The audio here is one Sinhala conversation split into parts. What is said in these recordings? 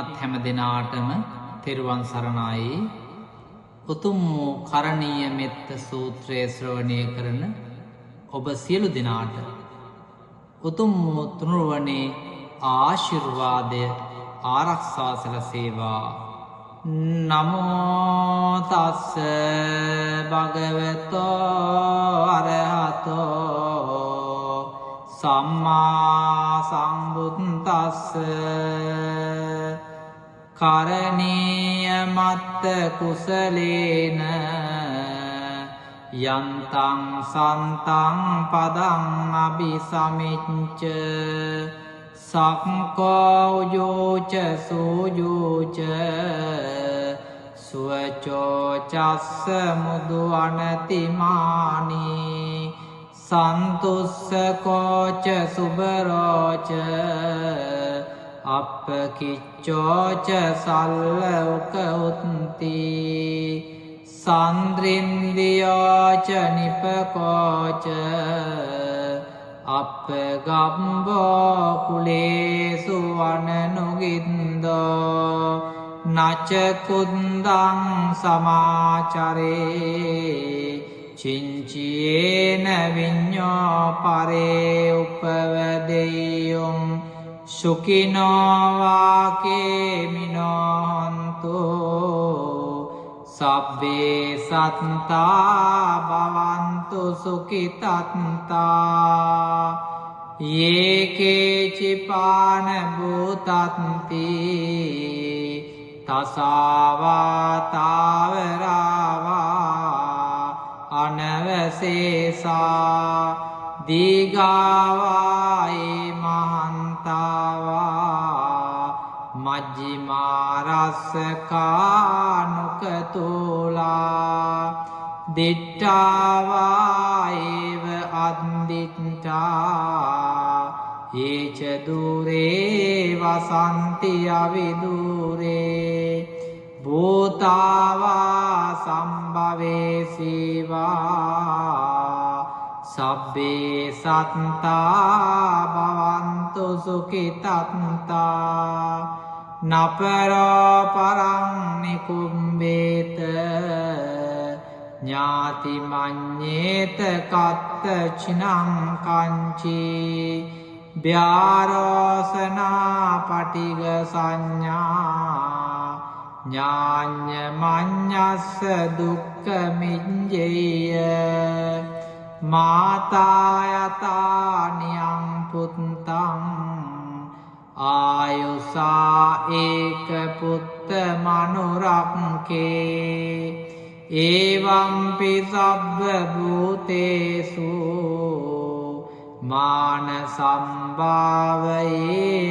පින්වත් හැම දෙනාටම තෙරුවන් සරණයි. උතුම් වූ කරණීය මෙත්ත සූත්‍රය ශ්‍රවණය කරන ඔබ සියලු දෙනාට උතුම් වූ තුනුරුවනේ ආශිර්වාදය ආරක්ෂා සැලසේවා. නමෝ තස්ස භගවතෝ අරහතෝ සම්මා සම්බුද්දස්ස. කරණීය මත්ත කුසලේන යන්තං සන්තං පදං අபிසමිච්ච සක්කෝ උජෝච සූජෝච සුවචෝ චස්ස මුදු අනතිමානී සන්තුස්ස කෝච සුබරෝච අප්පකිච්චෝච සල්ලෝක උත්ති සන්ද්‍රින්දියෝච නිපකෝච අප්පගම්බෝ කුලේසු වනනුගින්දෝ නචකුන්දං සමාචරේ චිංචියේන විඤ්ඤෝ පරේ උපවදෙය්‍යොං සුඛිනෝ වාකේමිනෝ හන්තු සබ්බේ සත්තා භවන්තු සුඛිතත්තා යේකේ චිපාන භූතත්ති තසාවාතාවරාවා අනවසේසා දීගාවායේ මහන්තාවා මජ්ජිමාරස්සකානුකතුලා දිට්ඨාවායේව අද්දිට්ඨා ඒච දුරේ වසන්ති අවිදුරේ භූතාවා සම්භවේසීවා සබ්බේ සත්තා භවන්තු සුඛිතත්තා නපරෝ පරං නිකුම්බේත ඥාති මඤ්ඤේත කත්ත චිනං කංචී ව්‍යාරෝසනා පටිග සංඥා ඥාඤ්ඤ මඤ්ඤස්ස දුක්ඛ මිඤ්ඤේය මාතායතානියං පුත්තං ආයුසා ඒක පුත්ත මනුරක්කේ ඒවම්පි සබ්බ භූතේසු මාන සම්භාවයේ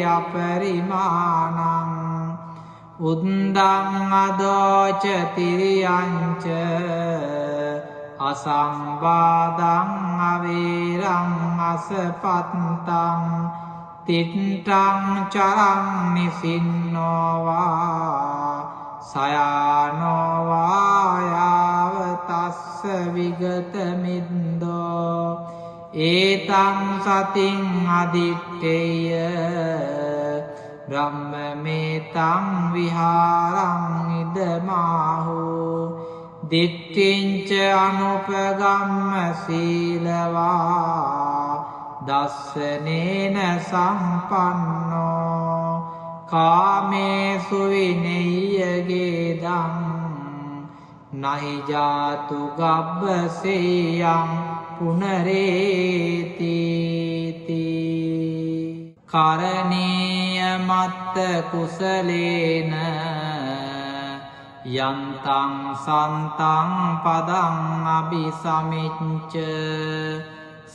අපරිමාණං උද්දං අදෝච තිරියංච අසංවාදං අවේරං අසපත්තං තිට්ඨං චරං නිසින්නෝවා සයානෝවා යාව තස්ස විගත මිද්දෝ ඒතං සතින් අදිත්තේය බ්‍රහ්මමේතං විහාරං ඉදමාහු දිට්ඨිංච අනුපගම්ම සීලවා දස්සනේන සම්පන්නෝ කාමේසු විනෙය්‍යගේදං නහි ජාතු ගබ්බසේයං පුනරේති. කරණීය මත්ත කුසලේන යන්තං සන්තං පදං අபிසමිච්ච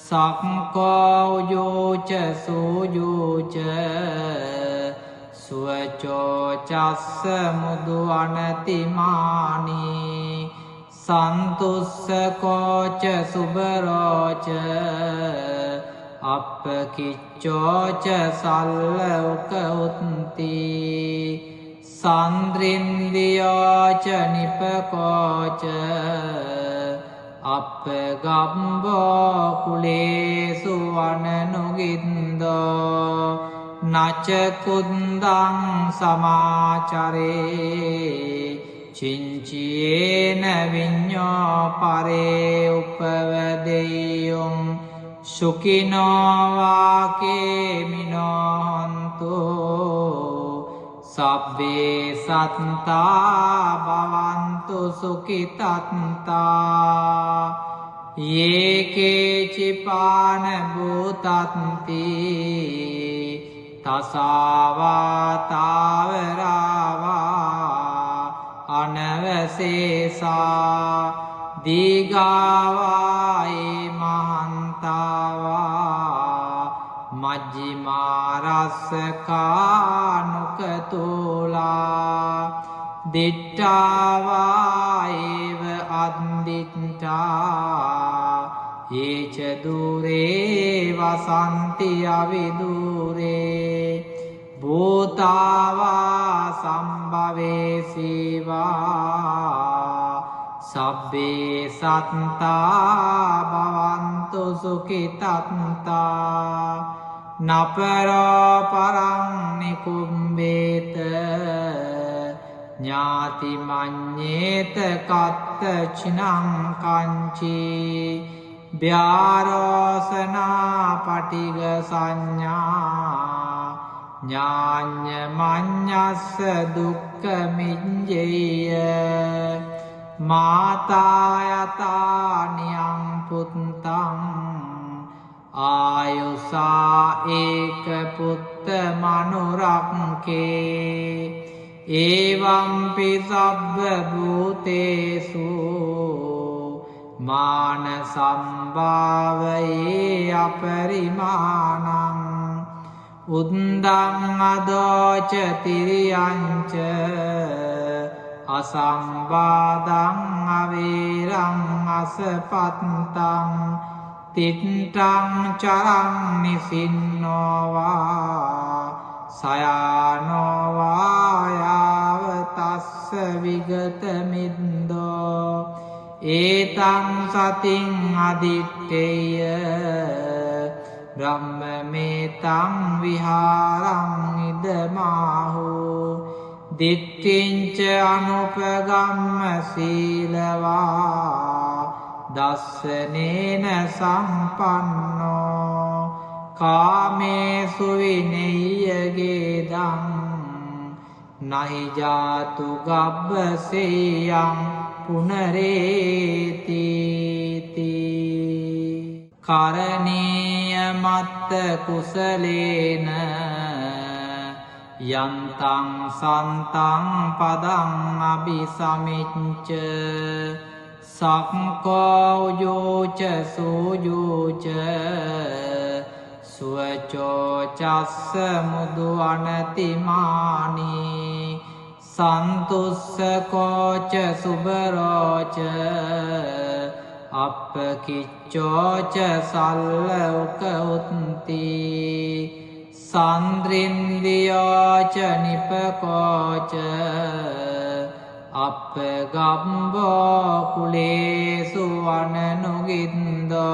සක්කෝ උජෝච සූජෝච සුවචෝ චස්ස මුදු අනතිමානී සන්තුස්ස කෝච සුබරෝච අප්පකිච්චෝච සල්ලෝක උත්ති සන්ද්‍රින්දියෝච නිපකෝච අප්පගම්බෝ කුලේසු වනනුගින්දෝ නච කුන්දං සමාචරේ චිංචියේන විඤ්ඤෝ පරේ උපවදෙය්‍යොං සුඛිනෝ වාකේමිනෝ හන්තු සබ්බේ සත්තා භවන්තු සුඛිතත්තා යේකේචිපාන භූතත්ති තසාවාතාවරාවා අනවසේසා දීගාවායේ මහන්තාවා මජ්ජිමාරස්සකානුකතුලා දිට්ඨාවායේව අද්දිට්ඨා ඒච දුරේ වසන්ති අවිදුරේ භූතාවා සම්භවේසීවා සබ්බේ සත්තා භවන්තු සුඛිතත්තා නපරෝ පරං නිකුම්බේත ඥාති මඤ්ඤේත කත්ත චිනං කංචී ව්‍යාරෝසනා පටිග සංඥා ඥාඤ්ඤ මඤ්ඤස්ස දුක්ඛ මිඤ්ඤේය මාතා යතා නියං පුත්තං ආයුසා ඒක පුත්ත මනුරක්ඛේ එවංපි සබ්බ භූතේසු මාන සම්භාවයේ අපරිමාණං උද්දං අදෝච තිරියංච අසම්බාධං අවේරං අසපත්තං තිට්ඨං චරං නිසින්නෝවා සයානෝවා යාව තස්ස විගත මිද්දෝ ඒතං සතින් අදිත්තේය බ්‍රහ්මමේතං විහාරං ඉදමාහු දිට්ඨිංච අනුපගම්ම සීලවා දස්සනේන සම්පන්නෝ කාමේසු විනෙය්‍යගේදං නහි ජාතු ගබ්බසේයං පුනරේති කරණීය මත්ත කුසලේන යන්තං සන්තං පදං අபிසමිච්ච සක්කෝ යෝච සෝයෝච සුවචෝ චස්ස මුදු අනතිමානී සන්තුස්සකෝච සුබරෝච අප්පකිච්චෝච සල්ලෝක උත්ති සන්ද්‍රින්දියෝච නිපකෝච අප්පගම්බෝ කුලේසු වනනුගින්දෝ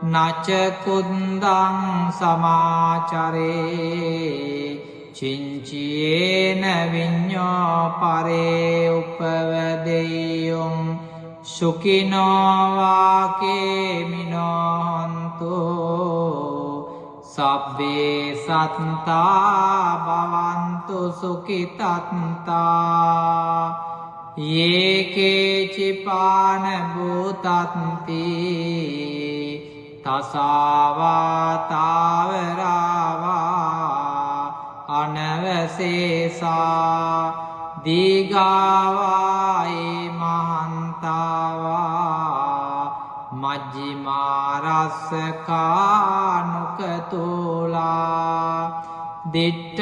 නච කුන්දං සමාචරේ චිංචියේන විඤ්ඤෝ පරේ උපවදෙය්‍යොං සුඛිනෝ වාකේමිනෝ හන්තු සබ්බේ සත්තා භවන්තු සුඛිතත්තා යේකේචිපාන භූතත්ති තසාවාතාවරාවා අනවසේසා දීගාවායේ මහන්තාවා මජ්ජිමාරස්සකානුකතුලා දිට්ඨාවායේව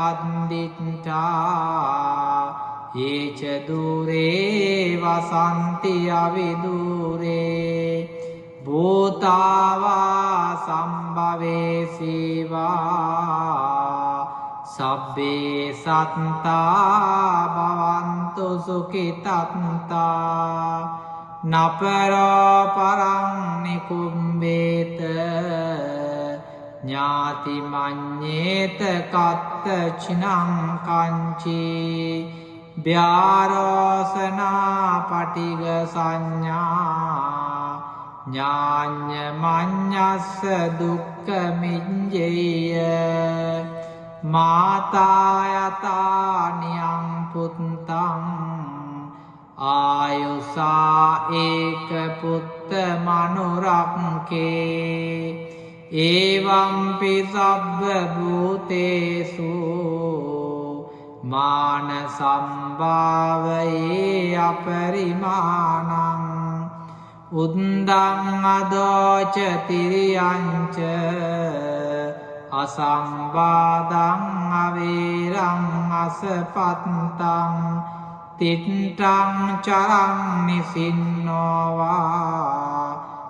අද්දිට්ඨා ඒච දුරේ වසන්ති අවිදුරේ භූතාවා සම්භවේසීවා සබ්බේ සත්තා භවන්තු සුඛිතත්තා නපරෝ පරං නිකුම්බේත ඥාති මඤ්ඤේත කත්ත චිනං කංචී ව්‍යාරෝසනා පටිග සංඥා ඥාඤ්ඤ මඤ්ඤස්ස දුක්ඛ මිඤ්ඤේය මාතා යතා නියං පුත්තං ආයුසා ඒක පුත්ත මනුරක්ඛේ එවංපි සබ්බ භූතේසු මාන සම්භාවයේ අපරිමාණං උද්දං අදෝච තිරියංච අසංවාදං අවේරං අසපත්තං තිට්ඨං චරං නිසින්නෝවා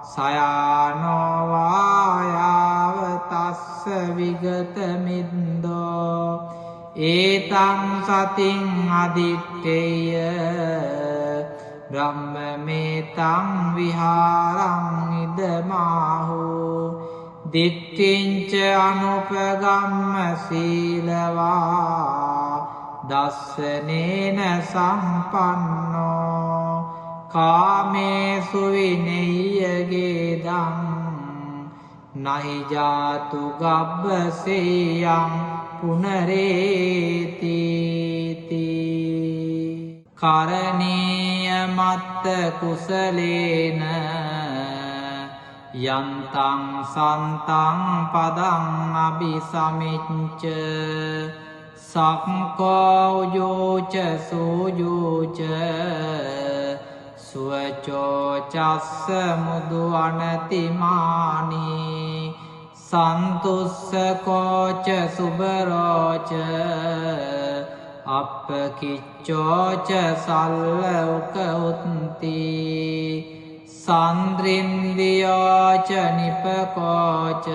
සයානෝවා යාව තස්ස විගත මිද්දෝ ඒතං සතින් අදිත්තේය බ්‍රහ්මමේතං විහාරං ඉදමාහු දිට්ඨිංච අනුපගම්ම සීලවා දස්සනේන සම්පන්නෝ කාමේසු විනෙය්‍යගේදං නහි ජාතු ගබ්බසේයං පුනරේති කරණීය මත්ත කුසලේන යන්තං සන්තං පදං අபிසමිච්ච සක්කෝ යෝච සෝයෝච සුවචෝ චස්ස මුදු අනතිමානී සන්තුස්සකෝච සුබරෝච අප්පකිච්චෝච සල්ලෝක උත්ති සන්ද්‍රින්දියෝච නිපකෝච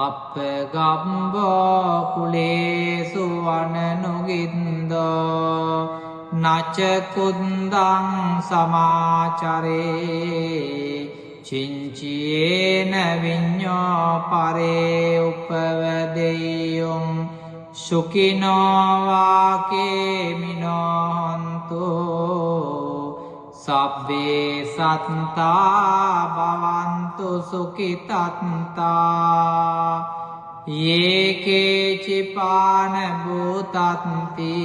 අප්පගම්බෝ කුලේසු වනනුගින්දෝ නච කුන්දං සමාචරේ චිංචියේන විඤ්ඤෝ පරේ උපවදෙය්‍යොං සුඛිනෝ වාකේමිනෝ හන්තු සබ්බේ සත්තා භවන්තු සුඛිතත්තා යේකේචිපාන භූතත්ති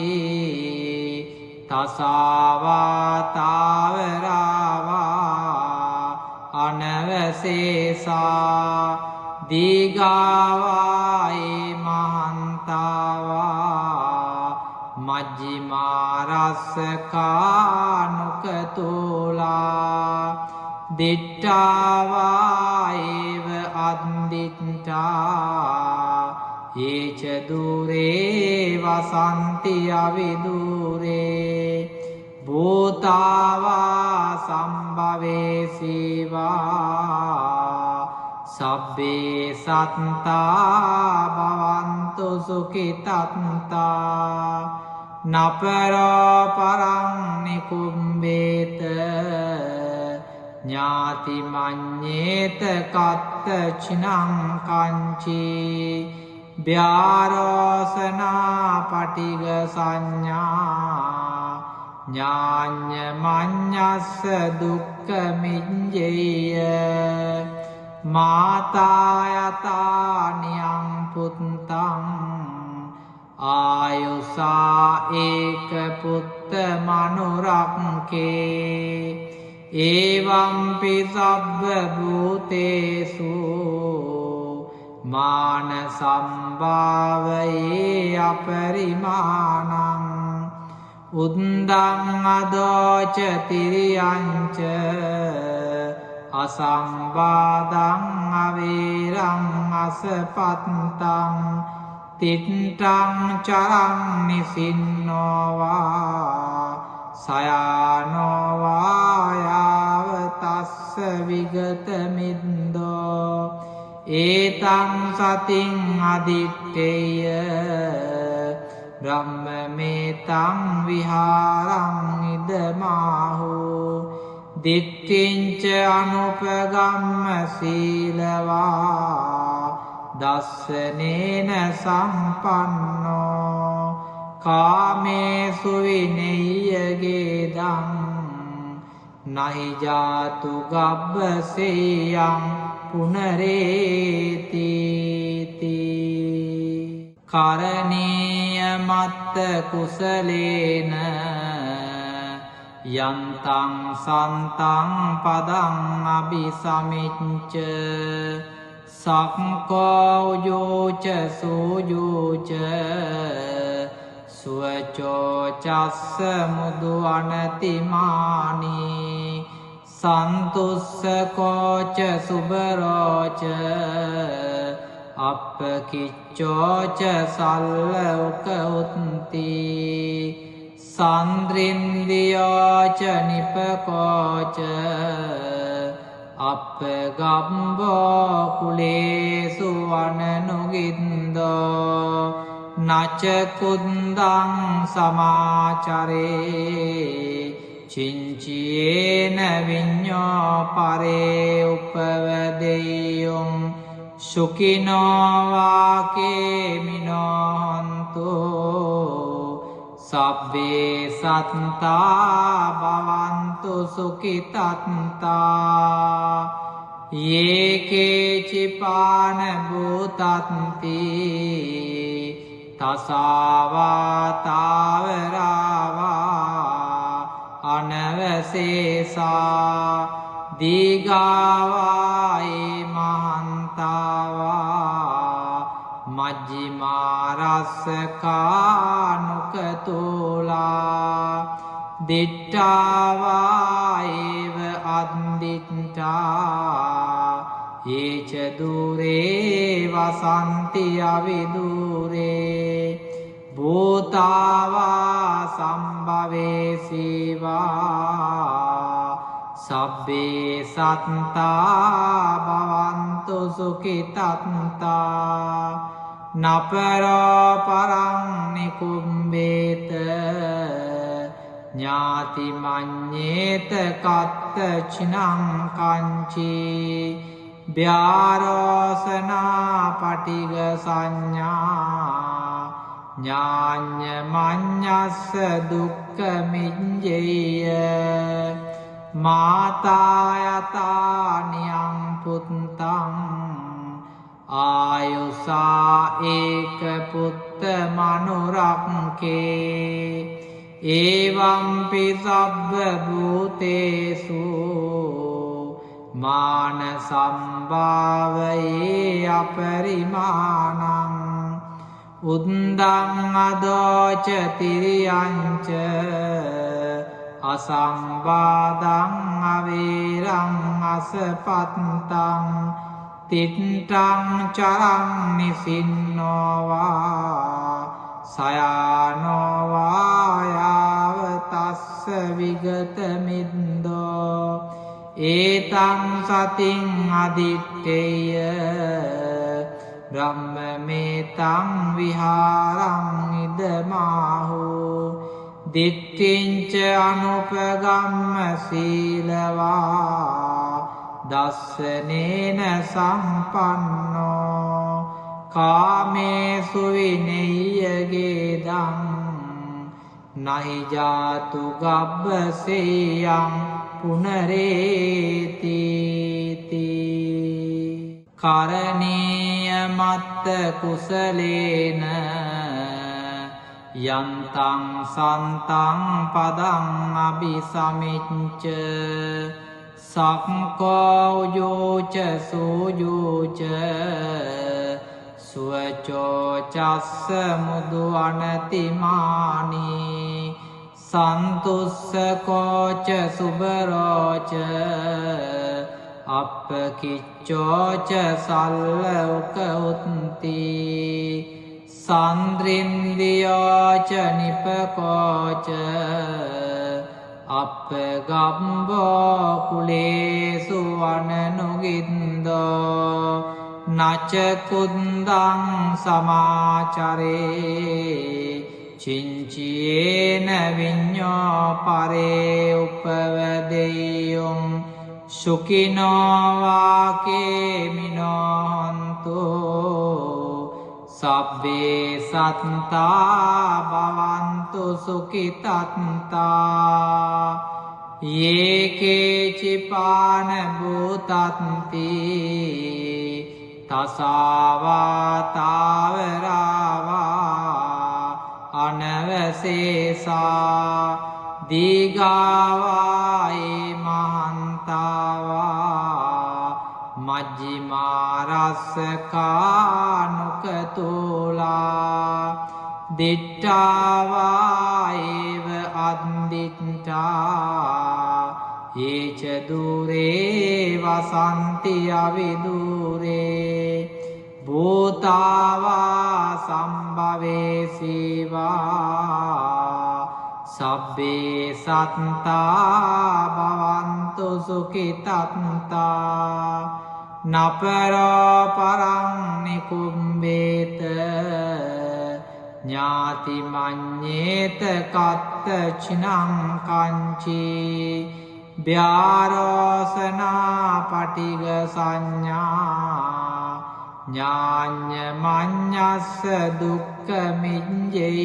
තසාවාතාවරාවා අනවසේසා දීගාවායේ මහන්තාවා මජ්ජිමාරස්සකානුකතුලා දිට්ඨාවායේව අද්දිට්ඨා ඒච දුරේ වසන්ති අවිදුරේ භූතාවා සම්භවේසීවා සබ්බේ සත්තා භවන්තු සුඛිතත්තා නපරෝ පරං නිකුම්බේත ඥාති මඤ්ඤේත කත්ත චිනං කංචී ව්‍යාරෝසනා පටිග සංඥා ඥාඤ්ඤ මඤ්ඤස්ස දුක්ඛ මිඤ්ඤේය මාතා යතා නියං පුත්තං ආයුසා ඒක පුත්ත මනුරක්ඛේ එවංපි සබ්බ භූතේසු මාන සම්භාවයේ අපරිමාණං උද්දං අදෝච තිරියංච අසංවාදං අවේරං අසපත්තං තිට්ඨං චරං නිසින්නෝවා සයානෝවා යාව තස්ස විගත මිද්දෝ ඒතං සතින් අදිත්තේය බ්‍රහ්මමේතං විහාරං ඉදමාහු දිට්ඨිංච අනුපගම්ම සීලවා දස්සනේන සම්පන්නෝ කාමේසු විනෙය්‍යගේදං නහි ජාතු ගබ්බසේයං පුනරේති කරණීය මත්ත කුසලේන යන්තං සන්තං පදං අபிසමිච්ච සක්කෝ උජෝච සූජෝච සුවචෝ චස්ස මුදු අනතිමානි සන්තුස්සකෝච සුබරෝච අප්පකිච්චෝච සල්ලෝක උත්ති සන්ද්‍රින්දියෝච නිපකෝච අප්පගම්බෝ කුලේසු වනනුගින්දෝ නචකුන්දං සමාචරේ චිංචියේන විඤ්ඤෝ පරේ උපවදෙය්‍යොං සුඛිනෝ වාකේමිනෝ හන්තු සබ්බේ සත්තා භවන්තු සුඛිතත්තා යේකේචිපාන භූතත්ති තසාවාතාවරාවා අනවසේසා දීගාවායේ මහන්තාවා මජ්ජිමාරස්සකානුකතුලා දිට්ඨාවායේව අද්දිට්ඨා ඒච දුරේ වසන්ති අවිදුරේ භූතාවා සම්භවේසීවා සබ්බේ සත්තා භවන්තු සුඛිතත්තා නපරෝ පරං නිකුම්බේත ඥාති මඤ්ඤේත කත්ත චිනං කංචී ව්‍යාරෝසනා පටිග සංඥා ඥාඤ්ඤ මඤ්ඤස්ස දුක්ඛ මිඤ්ඤේය මාතා යතානියං පුත්තං ආයුසා ඒක පුත්ත මනුරක්කේ එවංපි සබ්බ භූතේසු මාන සම්භාවයේ අපරිමාණං උද්දං අදෝච තිරියංච අසංවාදං අවේරං අසපත්තං තිට්ඨං චරං නිසින්නෝවා සයානෝවා යාව තස්ස විගත මිද්දෝ ඒතං සතින් අදිත්තේය බ්‍රහ්මමේතං විහාරං ඉදමාහෝ දිට්ඨිංච අනුපගම්ම සීලවා දස්සනේන සම්පන්නෝ කාමේසු විනෙය්‍යගේදං නහි ජාතු ගබ්බසේයං පුනරේති කරණීය මත්ත කුසලේන යන්තං සන්තං පදං අபிසමිච්ච සක්කෝ උජෝච සූජෝච සුවචෝ චස්ස මුදු අනතිමානි සන්තුස්සකෝච සුබරෝච අප්පකිච්චෝච සල්ලෝක උත්ති සන්ද්‍රින්දියෝච නිපකෝච අප්පගම්බෝ කුලේසු වනනුගින්දෝ නචකුන්දං සමාචරේ චිංචියේන විඤ්ඤෝ පරේ උපවදෙය්‍යොං සුඛිනෝ වාකේමිනෝ හන්තු සබ්බේ සත්තා භවන්තු සුඛිතත්තා යේකේචිපාන භූතත්ති තසාවාතාවරාවා අනවසේසා දීගාවායේ මහන්තාවා මජ්ජිමාරස්සකානුකතුලා දිට්ඨාවායේව අද්දිට්ඨා ඒච දුරේ වසන්ති අවිදුරේ භූතාවා සම්භවේසීවා සබ්බේ සත්තා භවන්තු සුඛිතත්තා නපරෝ පරං නිකුම්බේත ඥාති මඤ්ඤේත කත්ත චිනං කංචී ව්‍යාරෝසනා පටිග සංඥා ඥාඤ්ඤ මඤ්ඤස්ස දුක්ඛ මිඤ්ඤේය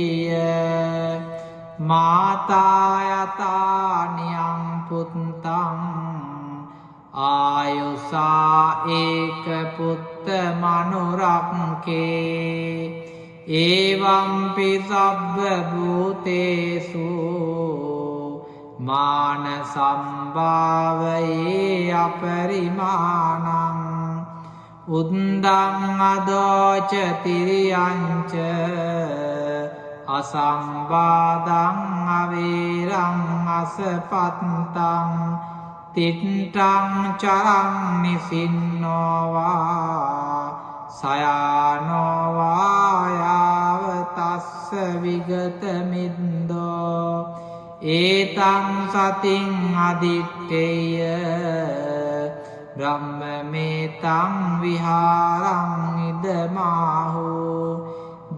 මාතා යතානියං පුත්තං ආයුසා ඒක පුත්ත මනුරක්ඛේ එවංපි සබ්බ භූතේසු මාන සම්භාවයේ අපරිමාණං උද්දං අදෝච තිරියංච අසංවාදං අවේරං අසපත්තං තිට්ඨං චරං නිසින්නෝවා සයානෝවා යාව තස්ස විගත මිද්දෝ ඒතං සතින් අදිත්තේය බ්‍රහ්මමේතං විහාරං ඉදමාහු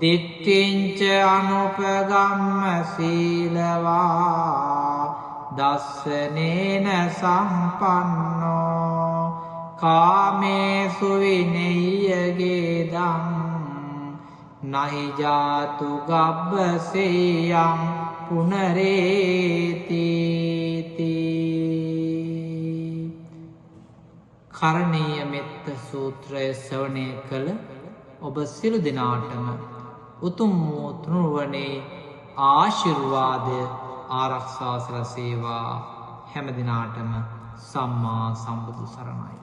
දිට්ඨිංච අනුපගම්ම සීලවා දස්සනේන සම්පන්නෝ කාමේසු විනෙය්‍යගේදං නහි ජාතු ගබ්බසේයං පුනරේති කරණීය මෙත්ත සූත්‍රය ශ්‍රවණය කළ ඔබ සියලු දෙනාටම උතුම් වූ තුනුරුවනේ ආශිර්වාදය ආරක්ෂා සැලසේවා. හැම දිනාටම සම්මා සම්බුදු සරණයි.